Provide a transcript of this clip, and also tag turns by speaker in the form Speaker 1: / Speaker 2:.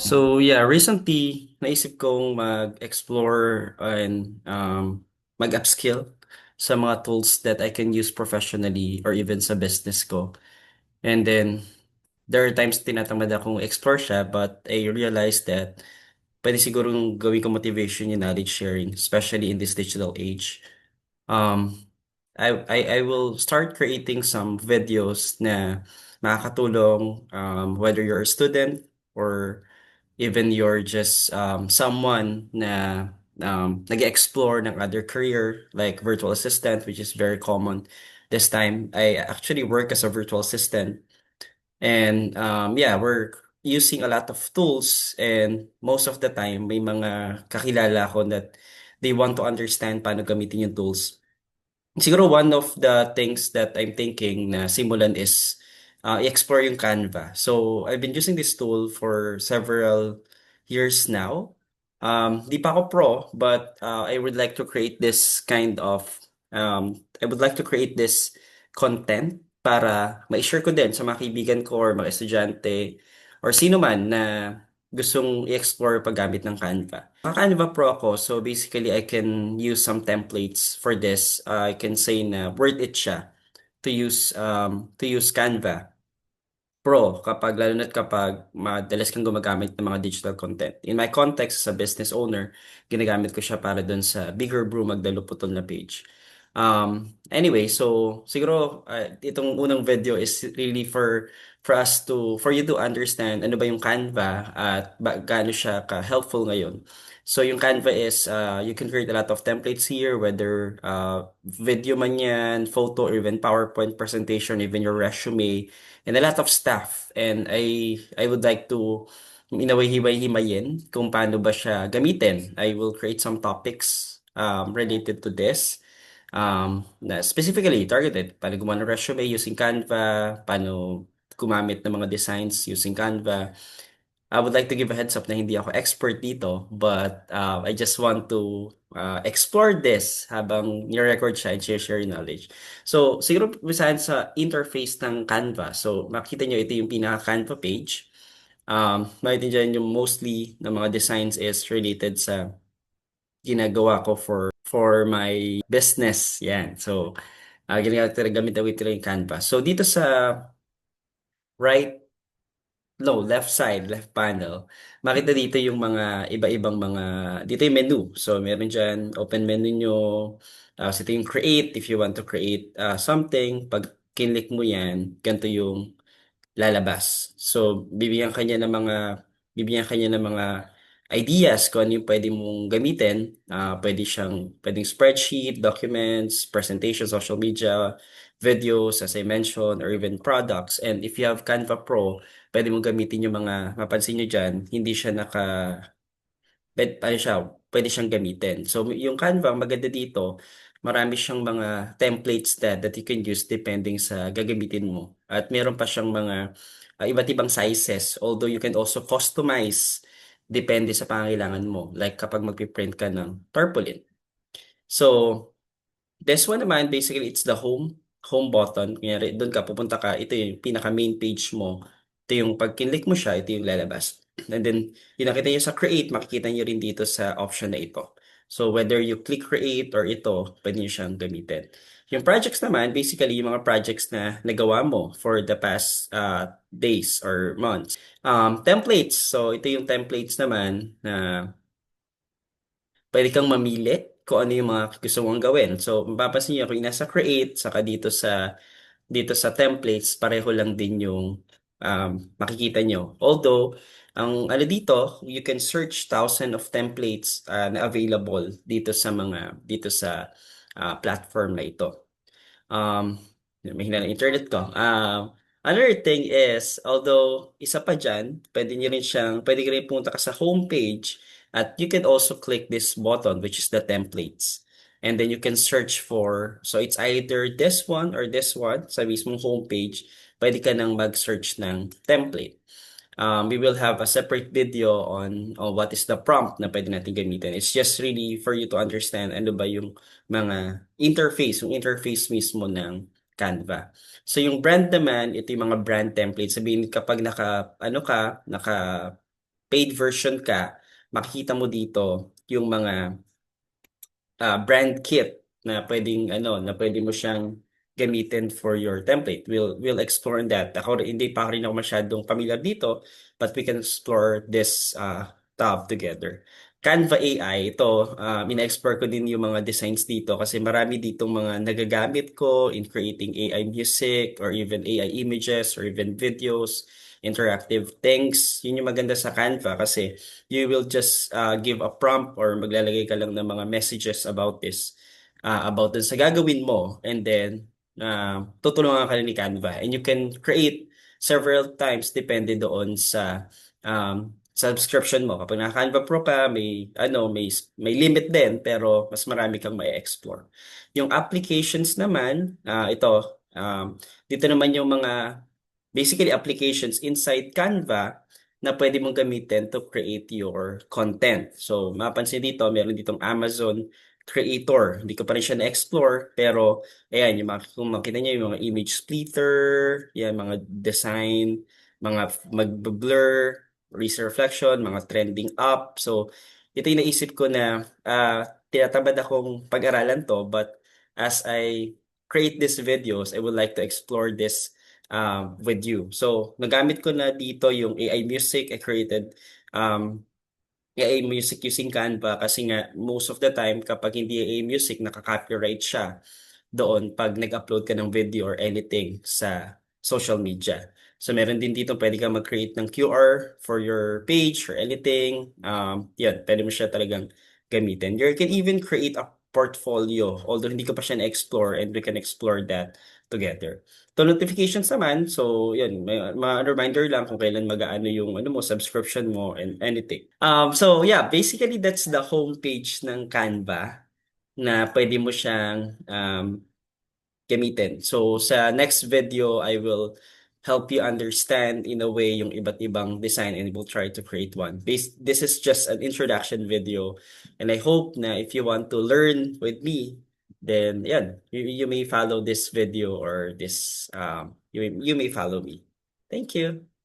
Speaker 1: So yeah, recently naisip kong mag-explore and mag-upskill sa mga tools that I can use professionally or even sa business ko. And then there are times tinatamad akong explore siya, but I realized that pwede sigurong gawin ko motivation yung knowledge sharing, especially in this digital age. Um, I will start creating some videos na makakatulong, whether you're a student or even you're just someone na nag-explore ng other career like virtual assistant, which is very common this time. I actually work as a virtual assistant, and yeah, we're using a lot of tools, and most of the time may mga kakilala ko that they want to understand paano gamitin yung tools. Siguro one of the things that I'm thinking na simulan is i-explore yung Canva. So I've been using this tool for several years now. Di pa ako pro, but I would like to create this kind of I would like to create this content para ma-share ko din sa mga kaibigan ko or mga estudyante or sino man na gustong i-explore paggamit ng Canva. Naka-Canva Pro ako, so basically I can use some templates for this. I can say na worth it siya to use Canva Pro kapag lalo na't kapag madalas kang gumagamit ng mga digital content. In my context as a business owner, ginagamit ko siya para dun sa Bigger Brew Magdalo Putol na page. Anyway, so siguro itong unang video is really for you to understand ano ba yung Canva at gaano siya ka-helpful ngayon. So yung Canva is you can create a lot of templates here, whether video man yan, photo, or even PowerPoint presentation, even your resume, and a lot of stuff. And I would like to in a way himay-himayin kung paano ba siya gamitin. I will create some topics related to this. Na specifically targeted, paano gumawa ng resume using Canva, paano gumamit ng mga designs using Canva. I would like to give a heads up na hindi ako expert dito, but I just want to explore this habang ni-record siya and share your knowledge. So, siguro bisahan sa interface ng Canva. So, makita nyo ito yung pinaka-Canva page. Makita dyan yung mostly ng mga designs is related sa ginagawa ko for my business. Yan. So, gamit ko yung Canva. So, dito sa right no, left side, left panel. Makita dito yung mga iba-ibang mga, dito yung menu. So, meron dyan, open menu nyo. So, ito yung create, if you want to create something. Pag kinlik mo yan, ganito yung lalabas. So, bibigyan kanya ng mga ideas kung ano yung pwede mong gamitin. Pwedeng spreadsheet, documents, presentation, social media, videos, as I mentioned, or even products. And if you have Canva Pro, pwede mong gamitin yung mga, mapansin nyo dyan, hindi siya ano siya, pwede siyang gamitin. So, yung Canva, ang maganda dito, marami siyang mga templates that you can use depending sa gagamitin mo. At meron pa siyang mga iba't ibang sizes. Although you can also customize depende sa pangangailangan mo. Like kapag magpiprint ka ng tarpaulin. So, this one naman, basically, it's the home button. Kunyari, doon ka, pupunta ka, ito yung pinaka main page mo. Ito yung pag kinlik mo siya, ito yung lalabas. And then, yung nakita nyo sa create, makikita nyo rin dito sa option na ito. So, whether you click create or ito, pwede nyo siyang gamitin. Yung projects naman, basically, yung mga projects na nagawa mo for the past days or months. Templates. So, ito yung templates naman na pwede kang mamili kung ano yung mga gusto mong gawin. So, mapapansin niyo kung nasa create, saka dito sa templates, pareho lang din yung makikita nyo. Although, ang ano dito, you can search thousand of templates na available dito sa platform na ito. Um, Mahina ng internet ko. Another thing is, although isa pa dyan, pwede nyo rin pumunta ka sa homepage at you can also click this button, which is the templates. And then you can search so it's either this one or this one sa mismong homepage. Pwede ka nang mag-search ng template. We will have a separate video on what is the prompt na pwede natin gamitin. It's just really for you to understand ano ba yung mga yung interface mismo ng Canva. So yung brand naman, ito yung mga brand templates. Sabihin kapag naka paid version ka, makikita mo dito yung mga brand kit na pwedeng ano na pwede mo siyang gamitin for your template. We'll explore on that. Ako hindi pa rin ako masyadong familiar dito, but we can explore this tab together. Canva AI, ito, ina-explore ko din yung mga designs dito kasi marami ditong mga nagagamit ko in creating AI music or even AI images or even videos, interactive things. Yun yung maganda sa Canva kasi you will just give a prompt or maglalagay ka lang ng mga messages about this, about dun sa gagawin mo, and then tutulungan ka ni Canva and you can create several times depende doon sa subscription mo. Kapag naka Canva Pro ka, may limit din pero mas marami kang mai-explore. Yung applications naman, dito naman yung mga basically applications inside Canva na pwede mong gamitin to create your content. So, mapansin dito, meron ditong Amazon Creator. Hindi ko pa rin siya na-explore, pero ayan, kung makita niyo yung mga image splitter, yan, mga design, mga mag-blur, laser reflection, mga trending up. So, ito yung naisip ko na tinatamad akong pag-aralan to, but as I create these videos, I would like to explore this with you. So, nagamit ko na dito yung AI music. I created um, AI music using Canva kasi nga most of the time kapag hindi AI music, nakaka-copyright siya doon pag nag-upload ka ng video or anything sa social media. So meron din dito pwede kang mag-create ng QR for your page or anything. Yan, pwede mo siya talagang gamitin. You can even create a portfolio although hindi ko pa siya na-explore and we can explore that together. To notifications naman, so yun, may reminder lang kung kailan mag-aano yung ano mo, subscription mo and anything. So yeah, basically that's the homepage ng Canva na pwede mo siyang gamitin. So sa next video, I will help you understand in a way yung iba't ibang design and we'll try to create one. This is just an introduction video and I hope na if you want to learn with me, then yan, you may follow this video or this you may follow me. Thank you.